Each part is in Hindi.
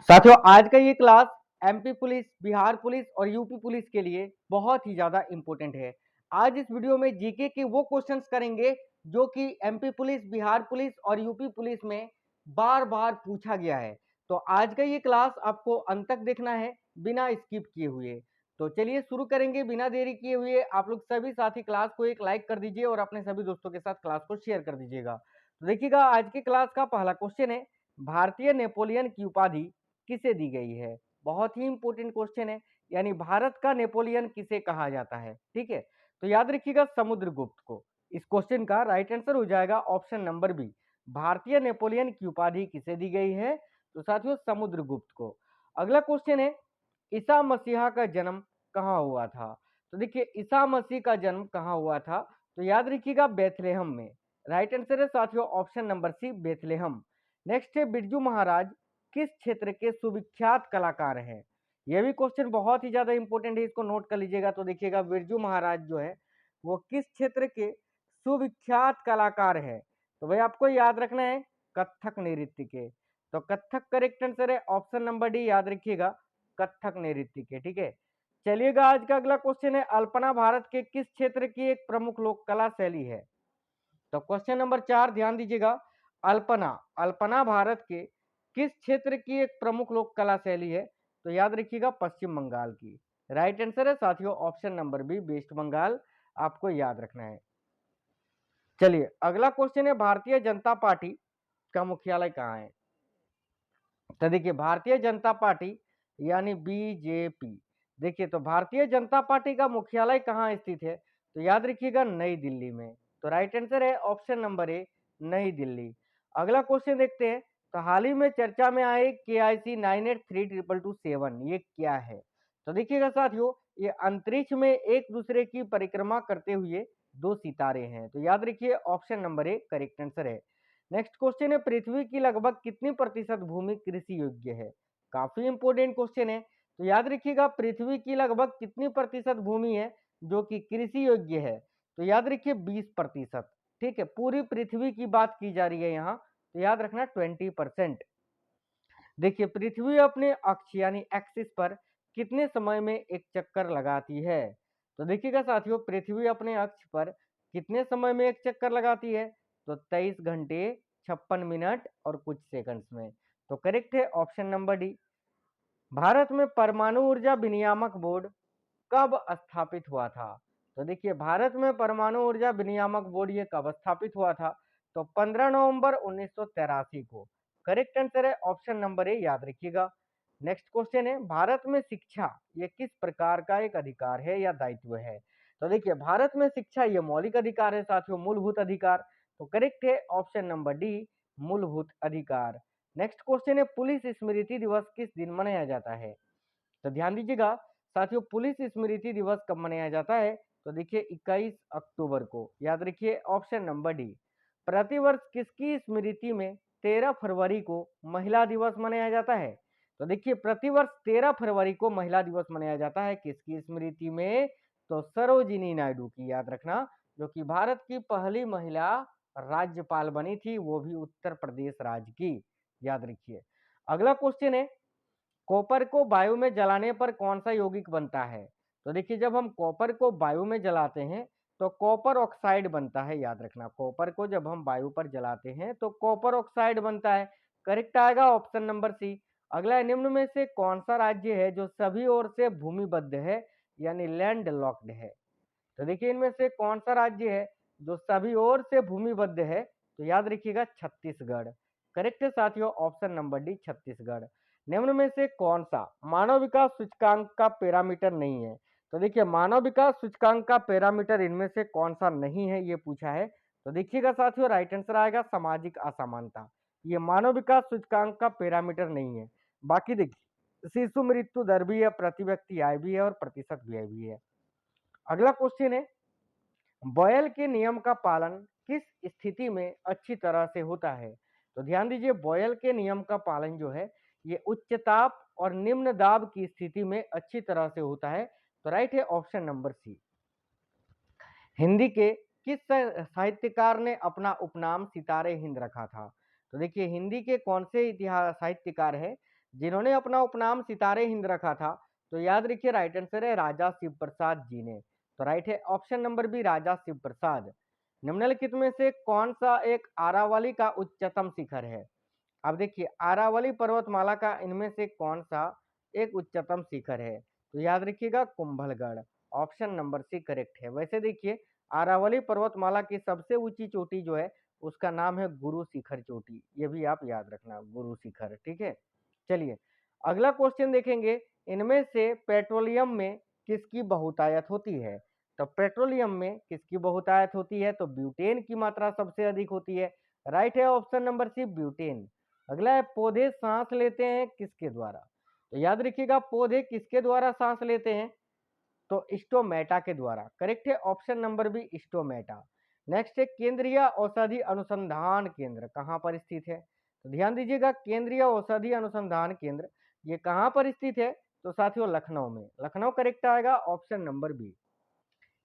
साथियों आज का ये class MP police, Bihar police और यूपी पुलिस के लिए बहुत ही ज्यादा इंपॉर्टेंट है। आज इस वीडियो में जीके के वो क्वेश्चंस करेंगे जो कि एमपी पुलिस, बिहार पुलिस और यूपी पुलिस में बार बार पूछा गया है। तो आज का ये क्लास आपको अंत तक देखना है बिना स्किप किए हुए। तो चलिए शुरू करेंगे बिना देरी किए हुए। आप लोग सभी साथी क्लास को एक लाइक कर दीजिए और अपने सभी दोस्तों के साथ क्लास को शेयर कर दीजिएगा। तो देखिएगा आज की क्लास का पहला क्वेश्चन है, भारतीय नेपोलियन की उपाधि किसे दी गई है। बहुत ही इंपॉर्टेंट क्वेश्चन है, यानी भारत का नेपोलियन किसे कहा जाता है। ठीक है, तो याद रखिएगा समुद्रगुप्त को। इस क्वेश्चन का राइट आंसर हो जाएगा ऑप्शन नंबर बी, भारतीय नेपोलियन की उपाधि किसे दी गई है, तो साथियों समुद्रगुप्त को। अगला क्वेश्चन है, ईसा मसीहा का जन्म कहाँ हुआ था। तो देखिए ईसा मसीह का जन्म कहाँ हुआ था, तो याद रखिएगा बेथलेहम में। राइट आंसर है साथियों option number C, Bethlehem. Next है, बिरजू महाराज किस क्षेत्र के सुविख्यात कलाकार हैं। यह भी क्वेश्चन बहुत ही ज्यादा इंपॉर्टेंट है, इसको नोट कर लीजिएगा। तो देखिएगा बिरजू महाराज जो है वो किस क्षेत्र के सुविख्यात कलाकार है, तो भाई आपको याद रखना है कथक नृत्य के। तो कथक करेक्ट आंसर है ऑप्शन नंबर डी, याद रखिएगा कथक नृत्य के। ठीक है, चलिएगा आज का अगला क्वेश्चन है, अल्पना भारत के किस क्षेत्र की एक प्रमुख लोक कला शैली है। तो क्वेश्चन नंबर 4 ध्यान दीजिएगा, अल्पना अल्पना भारत के किस क्षेत्र की एक प्रमुख लोक कला शैली है, तो याद रखिएगा पश्चिम बंगाल की। राइट आंसर है साथियों option number B, West Bengal, आपको याद रखना है। चलिए अगला क्वेश्चन है, भारतीय जनता पार्टी का मुख्यालय कहाँ है। तो देखिए भारतीय जनता पार्टी यानी बीजेपी, देखिए तो भारतीय जनता पार्टी का मुख्यालय कहाँ स्थित है, तो याद रखिएगा नई दिल्ली में। तो राइट आंसर है ऑप्शन नंबर ए, नई दिल्ली। अगला क्वेश्चन देखते हैं, तो हाल ही में चर्चा में आए KIC 983227 ये क्या है। तो देखिएगा साथियों, ये अंतरिक्ष में एक दूसरे की परिक्रमा करते हुए दो सितारे हैं। तो याद रखिए option number A correct answer है। नेक्स्ट क्वेश्चन है, पृथ्वी की लगभग कितनी प्रतिशत भूमि कृषि योग्य है। काफी इंपोर्टेंट क्वेश्चन है। तो याद रखिएगा पृथ्वी की लगभग कितनी प्रतिशत भूमि है जो कि कृषि योग्य है, तो याद रखिए 20%। ठीक है, पूरी पृथ्वी की बात की जा रही है यहाँ, तो याद रखना 20%। देखिए पृथ्वी अपने अक्ष यानी एक्सिस पर कितने समय में एक चक्कर लगाती है। तो देखिएगा साथियों, पृथ्वी अपने अक्ष पर कितने समय में एक चक्कर लगाती है, तो 23 घंटे 56 मिनट और कुछ सेकंड्स में। तो करेक्ट है ऑप्शन नंबर डी। भारत में परमाणु ऊर्जा विनियामक बोर्ड कब स्थापित हुआ था। तो देखिए भारत में परमाणु ऊर्जा विनियामक बोर्ड ये कब स्थापित हुआ था, तो 15 नवंबर 1983 को। करेक्ट आंसर है ऑप्शन नंबर ए, याद रखिएगा। नेक्स्ट क्वेश्चन है, भारत में शिक्षा ये किस प्रकार का एक अधिकार है या दायित्व है। तो देखिए भारत में शिक्षा ये मौलिक अधिकार है साथियों, मूलभूत अधिकार। तो करेक्ट है ऑप्शन नंबर डी, मूलभूत अधिकार। नेक्स्ट क्वेश्चन है, पुलिस स्मृति दिवस किस दिन मनाया जाता है। तो ध्यान दीजिएगा साथियों, पुलिस स्मृति दिवस कब मनाया जाता है, तो देखिए 21 अक्टूबर को। याद रखिए ऑप्शन नंबर डी। प्रतिवर्ष किसकी स्मृति में 13 फरवरी को महिला दिवस मनाया जाता है। तो देखिए प्रतिवर्ष 13 फरवरी को महिला दिवस मनाया जाता है, किसकी स्मृति में, तो सरोजिनी नायडू की। याद रखना, जो कि भारत की पहली महिला राज्यपाल बनी थी, वो भी उत्तर प्रदेश राज्य की। याद रखिए। अगला क्वेश्चन है, कॉपर को वायु में जलाने पर कौन सा यौगिक बनता है। तो देखिए जब हम कॉपर को वायु में जलाते हैं तो कॉपर ऑक्साइड बनता है। याद रखना, कॉपर को जब हम वायु पर जलाते हैं तो कॉपर ऑक्साइड बनता है। करेक्ट आएगा ऑप्शन नंबर सी। अगला, निम्न में से कौन सा राज्य है जो सभी ओर से भूमिबद्ध है यानी लैंड लॉक्ड है। तो देखिए इनमें से कौन सा राज्य है जो सभी ओर से भूमिबद्ध है, तो याद रखिएगा छत्तीसगढ़। करेक्ट है साथियों ऑप्शन नंबर डी, छत्तीसगढ़। निम्न में से कौन सा मानव विकास सूचकांक का पैरामीटर नहीं है। तो देखिए मानव विकास सूचकांक का पैरामीटर इनमें से कौन सा नहीं है, ये पूछा है। तो देखिएगा साथियों राइट आंसर आएगा सामाजिक असमानता। ये मानव विकास सूचकांक का पैरामीटर नहीं है। बाकी देखिए शिशु मृत्यु दर भी है, प्रति व्यक्ति आय भी है और प्रतिशत व्यय भी है। अगला क्वेश्चन है, बॉयल के नियम का पालन किस स्थिति में अच्छी तरह से होता है। तो ध्यान दीजिए बॉयल के नियम का पालन जो है ये उच्च ताप और निम्न दाब की स्थिति में अच्छी तरह से होता है। तो राइट है ऑप्शन नंबर सी। हिंदी के किस साहित्यकार ने अपना उपनाम सितारे हिंद रखा था। तो देखिए हिंदी के कौन से इतिहास साहित्यकार है जिन्होंने अपना उपनाम सितारे हिंद रखा था? तो याद रखिए राइट आंसर है राजा शिव प्रसाद जी ने। तो राइट है ऑप्शन नंबर बी राजा शिव प्रसाद। निम्नलिखित में से कौन सा एक आरावली का उच्चतम शिखर है? अब देखिए आरावली पर्वतमाला का इनमें से कौन सा एक उच्चतम शिखर है? तो याद रखिएगा Kumbhalgarh. Option number C correct है। वैसे देखिए अरावली पर्वतमाला की सबसे ऊंची चोटी जो है उसका नाम है गुरु शिखर चोटी। ये भी आप याद रखना, गुरु शिखर। ठीक है, चलिए अगला क्वेश्चन देखेंगे। इनमें से पेट्रोलियम में किसकी बहुतायत होती है? तो पेट्रोलियम में किसकी बहुतायत होती है? तो ब्यूटेन की मात्रा सबसे अधिक होती है। राइट है ऑप्शन नंबर सी ब्यूटेन। अगला है पौधे सांस लेते हैं किसके द्वारा? तो याद रखिएगा पौधे किसके द्वारा सांस लेते हैं? तो स्टोमेटा के द्वारा। करेक्ट है option number B stomata. Next है केंद्रीय औषधि अनुसंधान केंद्र कहाँ पर स्थित है? तो ध्यान दीजिएगा केंद्रीय औषधि अनुसंधान केंद्र ये कहाँ पर स्थित है? तो साथियों लखनऊ में। लखनऊ करेक्ट आएगा ऑप्शन नंबर बी।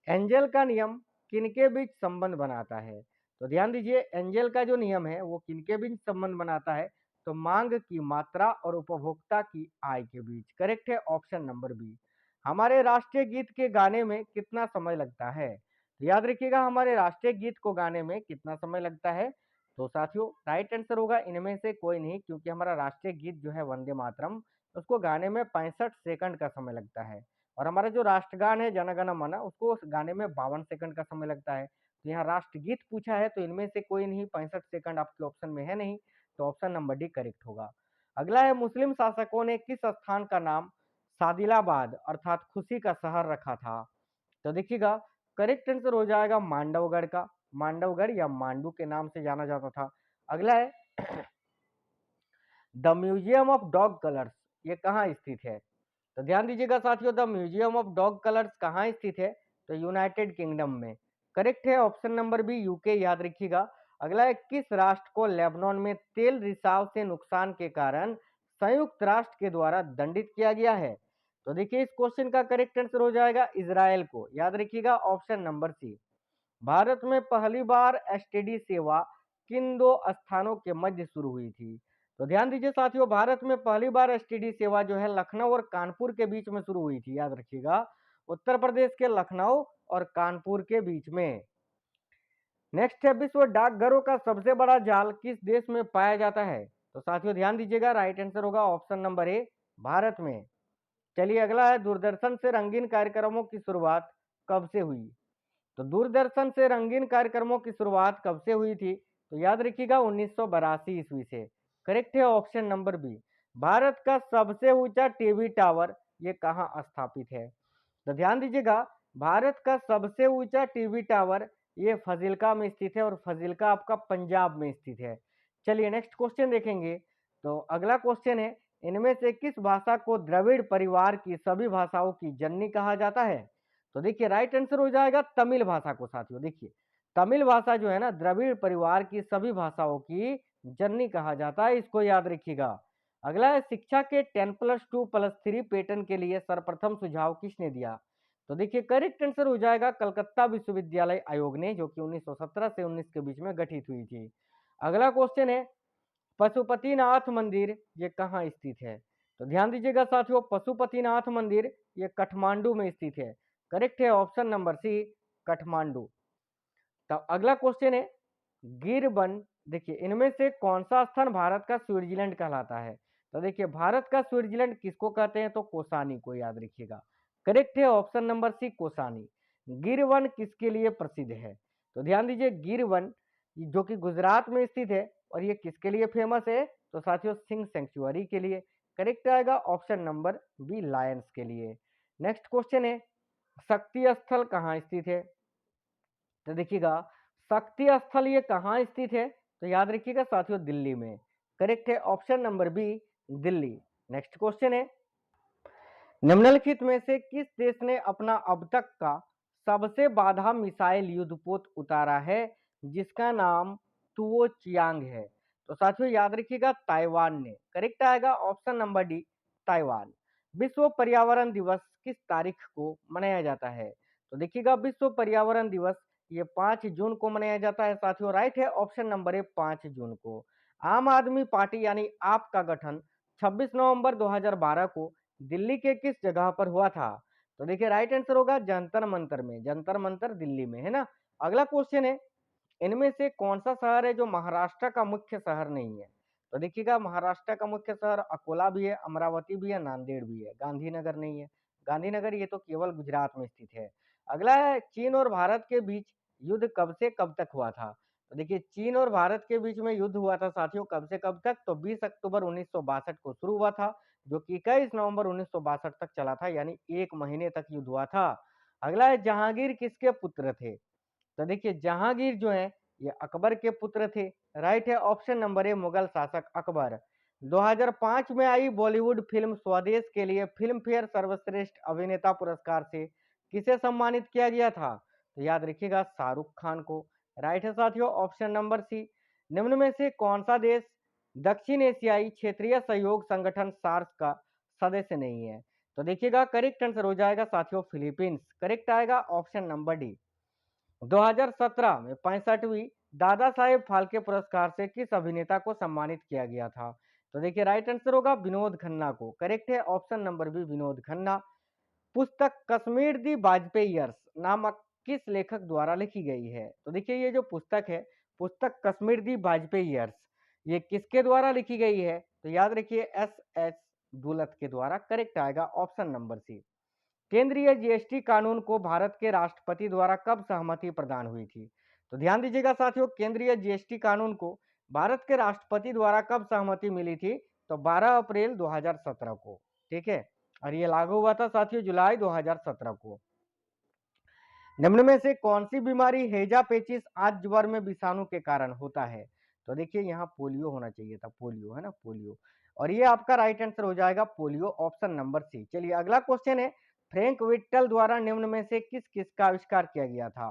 एंजल का नियम किनके बीच संबंध बनाता है? तो ध्यान दीजिए एंजल का जो नियम है वो किनके बीच संबंध बनाता है? तो मांग की मात्रा और उपभोक्ता की आय के बीच। करेक्ट है ऑप्शन नंबर बी। हमारे राष्ट्रीय गीत के गाने में कितना समय लगता है? तो याद रखिएगा हमारे राष्ट्रीय गीत को गाने में कितना समय लगता है? तो साथियों राइट आंसर होगा इनमें से कोई नहीं, क्योंकि हमारा राष्ट्रीय गीत जो है वंदे मातरम उसको गाने में 65 सेकंड का समय लगता है। और हमारा जो राष्ट्रगान है जन गण मन उसको उस गाने में 52 सेकंड का समय लगता है। तो यहाँ राष्ट्रगीत पूछा है तो इनमें से कोई नहीं, 65 सेकंड आपके ऑप्शन में है नहीं। तो ऑप्शन नंबर डी करेक्ट होगा। अगला है मुस्लिम शासकों ने किस स्थान का नाम सादिलाबाद अर्थात खुशी का शहर रखा था? तो देखिएगा करेक्ट आंसर हो जाएगा मांडवगढ़ का। मांडवगढ़ या मांडू के नाम से जाना जाता था। अगला है the museum of dog colours ये कहाँ स्थित है? तो ध्यान दीजिएगा साथियों the museum of dog colours कहाँ स्थित है? तो यूनाइटेड किंगडम में। करेक्ट है ऑप्शन नंबर बी यूके। याद रखिएगा। अगला है किस राष्ट्र को लेबनान में तेल रिसाव से नुकसान के कारण संयुक्त राष्ट्र के द्वारा दंडित किया गया है? तो देखिए इस क्वेश्चन का करेक्ट आंसर हो जाएगा इजराइल को। याद रखिएगा ऑप्शन नंबर सी। भारत में पहली बार एसटीडी सेवा किन दो स्थानों के मध्य शुरू हुई थी? तो ध्यान दीजिए साथियों भारत में पहली बार एसटीडी सेवा जो है लखनऊ और कानपुर के बीच में शुरू हुई थी। याद रखिएगा उत्तर प्रदेश के लखनऊ और कानपुर के बीच में। नेक्स्ट है विश्व डाकघरों का सबसे बड़ा जाल किस देश में पाया जाता है? तो साथियों ध्यान दीजिएगा राइट आंसर होगा ऑप्शन नंबर ए भारत में। चलिए अगला है दूरदर्शन से रंगीन कार्यक्रमों की शुरुआत कब से हुई? तो दूरदर्शन से रंगीन कार्यक्रमों की शुरुआत कब से हुई थी? तो याद रखिएगा 1982 ईस्वी से। करेक्ट है ऑप्शन नंबर बी। भारत का सबसे ऊंचा टीवी टावर ये कहाँ स्थापित है? तो ध्यान दीजिएगा भारत का सबसे ऊंचा टीवी टावर ये फजिल्का में स्थित है और फजिल्का आपका पंजाब में स्थित है। चलिए नेक्स्ट क्वेश्चन देखेंगे। तो अगला क्वेश्चन है इनमें से किस भाषा को द्रविड़ परिवार की सभी भाषाओं की जननी कहा जाता है? तो देखिए राइट आंसर हो जाएगा तमिल भाषा को। साथियों देखिए तमिल भाषा जो है ना द्रविड़ परिवार की सभी भाषाओं की जननी कहा जाता है, इसको याद रखिएगा। अगला है शिक्षा के 10+2+3 पैटर्न के लिए सर्वप्रथम सुझाव किसने दिया? तो देखिए करेक्ट आंसर हो जाएगा कलकत्ता विश्वविद्यालय आयोग ने, जो कि 1917 से 19 के बीच में गठित हुई थी। अगला क्वेश्चन है पशुपतिनाथ मंदिर ये कहाँ स्थित है? तो ध्यान दीजिएगा साथियों पशुपतिनाथ मंदिर ये काठमांडू में स्थित है। करेक्ट है ऑप्शन नंबर सी काठमांडू। तो अगला क्वेश्चन है गिर वन। देखिए इनमें से कौन सा स्थान भारत का स्विट्जरलैंड कहलाता है? तो देखिए भारत का स्विट्जरलैंड किसको कहते हैं? तो कोसानी को। याद रखिएगा करेक्ट है ऑप्शन नंबर सी कोसानी। गिर वन किसके लिए प्रसिद्ध है? तो ध्यान दीजिए गिर वन जो कि गुजरात में स्थित है और ये किसके लिए फेमस है? तो साथियों सिंह सेंचुरी के लिए। करेक्ट आएगा ऑप्शन नंबर बी लायंस के लिए। नेक्स्ट क्वेश्चन है शक्ति स्थल कहाँ स्थित है? तो देखिएगा शक्ति स्थल ये कहाँ स्थित है? तो याद रखिएगा साथियों दिल्ली में। करेक्ट है option number B Delhi. Next question है निम्नलिखित में से किस देश ने अपना अब तक का सबसे बाधा मिसाइल युद्धपोत उतारा है जिसका नाम तुओ चियांग है? तो साथियों याद रखिएगा ताइवान ने। करेक्ट आएगा ऑप्शन नंबर डी ताइवान। विश्व पर्यावरण दिवस किस तारीख को मनाया जाता है? तो देखिएगा विश्व पर्यावरण दिवस ये 5 जून को मनाया जाता है साथियों। राइट है ऑप्शन नंबर ए 5 जून को। आम आदमी पार्टी यानी आप का गठन 26 नवंबर 2012 को दिल्ली के किस जगह पर हुआ था? तो देखिए राइट आंसर होगा जंतर मंतर में, जंतर मंतर दिल्ली में, है ना। अगला क्वेश्चन है, इनमें से कौन सा शहर है जो महाराष्ट्र का मुख्य शहर नहीं है? तो देखिएगा महाराष्ट्र का मुख्य शहर अकोला भी है, अमरावती भी है, नांदेड़ भी है, गांधीनगर नहीं है। गांधीनगर ये तो केवल गुजरात में स्थित है। अगला है, चीन और भारत के बीच युद्ध कब से कब तक हुआ था? तो देखिए चीन और भारत के बीच में युद्ध हुआ था साथियों, कब से कब तक? तो 20 अक्टूबर 1962 को शुरू हुआ था, जो कि 21 नवंबर 1962 तक चला था, यानी 1 महीने तक युद्ध हुआ था। अगला है, जहांगीर किसके पुत्र थे? तो देखिए जहांगीर जो है ये अकबर के पुत्र थे। राइट है ऑप्शन नंबर ए, मुगल शासक अकबर। 2005 में आई बॉलीवुड फिल्म स्वदेश के लिए फिल्म फेयर सर्वश्रेष्ठ अभिनेता पुरस्कार से किसे सम्मानित किया गया था? तो याद रखिएगा शाहरुख खान को। राइट है साथियों ऑप्शन नंबर सी। निम्न में से कौन सा देश दक्षिण एशियाई क्षेत्रीय सहयोग संगठन सार्क का सदस्य नहीं है? तो देखिएगा करेक्ट आंसर हो जाएगा साथियों फिलीपींस। करेक्ट आएगा ऑप्शन नंबर डी। 2017 में 65वीं दादा साहेब फाल्के पुरस्कार से किस अभिनेता को सम्मानित किया गया था? तो देखिए राइट आंसर होगा विनोद खन्ना को। करेक्ट है option number B, Vinod Khanna. पुस्तक कश्मीर दी वाजपेयर्स नामक किस लेखक द्वारा लिखी गई है? तो देखिए ये जो पुस्तक है, पुस्तक कश्मीर दी वाजपेयर्स, ये किसके द्वारा लिखी गई है? तो याद रखिए एस एच दुलत के द्वारा। करेक्ट आएगा ऑप्शन नंबर सी। केंद्रीय जीएसटी कानून को भारत के राष्ट्रपति द्वारा कब सहमति प्रदान हुई थी? तो ध्यान दीजिएगा साथियों, केंद्रीय जीएसटी कानून को भारत के राष्ट्रपति द्वारा कब सहमति मिली थी? तो 12 अप्रैल 2017 को। ठीक है, और ये लागू हुआ था साथियों जुलाई 2017 को। निम्न में से कौन सी बीमारी हेजा पेचिस आजवर में विषाणु के कारण होता है? तो देखिए यहाँ पोलियो होना चाहिए था, पोलियो है ना, पोलियो। और ये आपका राइट आंसर हो जाएगा पोलियो, ऑप्शन नंबर सी। चलिए अगला क्वेश्चन है, फ्रैंक विट्टल द्वारा निम्न में से किस किस का आविष्कार किया गया था?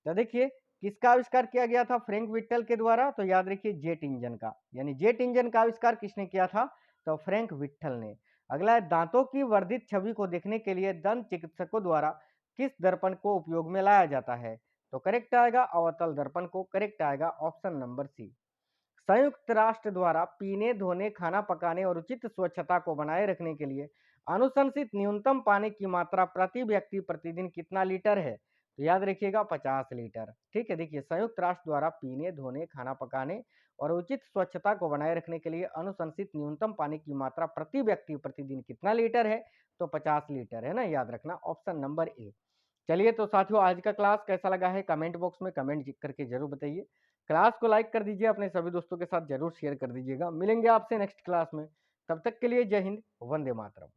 तो देखिए किसका आविष्कार किया गया था फ्रैंक विट्टल के द्वारा? तो याद रखिए जेट इंजन का, यानी जेट इंजन का आविष्कार किसने किया था? तो फ्रैंक विट्टल ने। अगला है, दांतों की वर्धित छवि को देखने के लिए दंत चिकित्सकों द्वारा किस दर्पण को उपयोग में लाया जाता है? तो करेक्ट आएगा अवतल दर्पण को। करेक्ट आएगा ऑप्शन नंबर सी। संयुक्त राष्ट्र द्वारा पीने, धोने, खाना पकाने और उचित स्वच्छता को बनाए रखने के लिए अनुशंसित न्यूनतम पानी की मात्रा प्रति व्यक्ति प्रतिदिन कितना लीटर है? तो याद रखिएगा 50 लीटर। ठीक है, देखिए संयुक्त राष्ट्र द्वारा पीने, धोने, खाना पकाने और उचित स्वच्छता को बनाए रखने के लिए अनुशंसित न्यूनतम पानी की मात्रा प्रति व्यक्ति प्रतिदिन कितना लीटर है? तो 50 लीटर, है ना, याद रखना ऑप्शन नंबर ए। चलिए तो साथियों आज का क्लास कैसा लगा है कमेंट बॉक्स में कमेंट करके जरूर बताइए। क्लास को लाइक कर दीजिए, अपने सभी दोस्तों के साथ जरूर शेयर कर दीजिएगा। मिलेंगे आपसे नेक्स्ट क्लास में, तब तक के लिए जय हिंद, वंदे मातरम।